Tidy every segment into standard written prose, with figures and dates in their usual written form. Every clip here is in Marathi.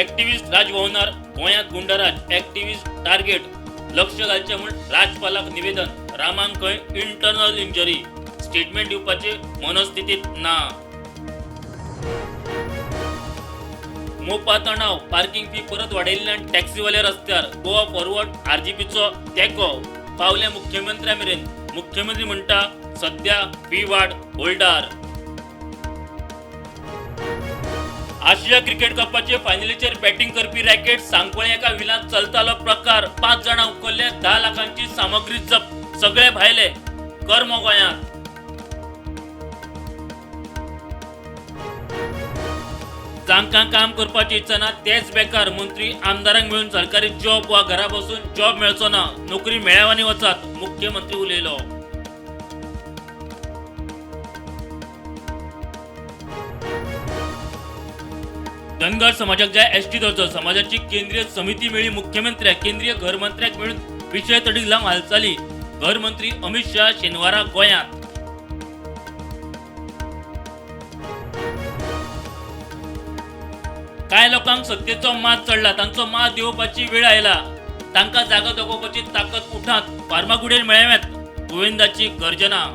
ऍक्टिव्हिस्ट राजभवनार गोंयांत गुंडराज ऍक्टिव्हिस्ट टार्गेट लक्ष घालचे म्हूण राजपालाक निवेदन रामान खंय इंटरनल इंजरी स्टेटमेंट दिवपाचे मनस्थितीत ना। मोपा तणाव पार्किंग फी परत वाडयिल्ल्यान टॅक्सीवाले रस्त्यार गोवा फॉरवर्ड आरजीपीचो तेंको पावले मुख्यमंत्र्या मेरेन। मुख्यमंत्री म्हणटा सध्या फी वाड होल्डार। आशिया क्रिकेट कपाचे फायनलीचेर बॅटिंग करपी रॅकेट सांकवळे एका विलांत चलतालो प्रकार 5 जाणां उखल्ले 10 लाखांची सामग्री जप्त सगळे भायले कर्म गोंयांत। जांकां काम करपाची इच्छा ना तेच बेकार मंत्री आमदारांक मेळून सरकारी जॉब वा घरा बसून जॉब मेळचो ना नोकरी मेळावांनी वचात मुख्यमंत्री उलयलो। धनगर समाजाक जाय एसटी दर्जो समाजाची केंद्रीय समिती मेळ्ळी मुख्यमंत्र्याक केंद्रीय घर मंत्र्याक मेळून विशय तडीक लावन हालचाली। घर मंत्री अमित शाह शेनवारा गोंयांत। कांय लोकांक सत्तेचो मात चढला तांचो मात देवपाची वेळ आयला तांकां जागा दाखोवपाची ताकद उठात फार्मागुडेर मेळ्यात गोविंदाची गर्जना।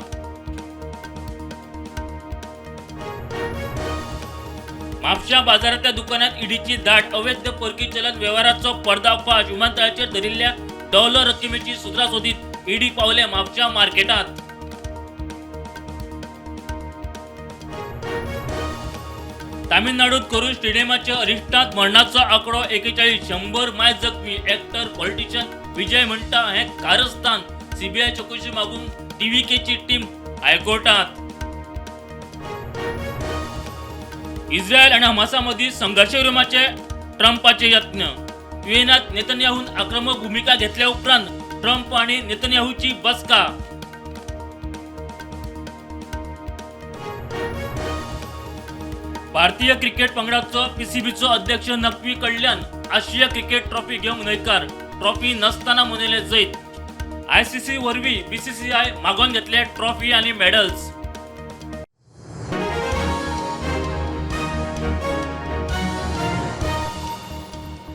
म्हापशा बाजारातल्या दुकानात ईडीची धाड अवैध परकी चलन व्यवहाराचो पर्दाफाश विमानतळाचेर धरिल्ल्या डॉलर रकमेची सुत्रा सोदीत ईडी पावले म्हापशा मार्केटात। तामिळनाडूत करून स्टेडियमाच्या अरिष्टांत मरणाचो आंकडो 41 100 माय जखमी एक्टर पॉलिटिशियन विजय म्हणटा हे कारस्थान सीबीआय चौकशी मागून टीव्हीकेची टीम हायकोर्टात। इस्रायल आणि हमासामधील संघर्ष विरामाचे ट्रम्पाचे यत्न युएनात नेतन्याहून आक्रमक भूमिका घेतल्या उपरांत ट्रम्प आणि नेतन्याहूची बसका। भारतीय क्रिकेट पंगडाचो पीसीबीचो अध्यक्ष नक्वी कडल्यान आशिया क्रिकेट ट्रॉफी घेवंक न्हयकार ट्रॉफी नसताना मनयले जैत। आयसीसी वरवीं बीसीसीआय मागोवन घेतले ट्रॉफी आणि मेडल्स।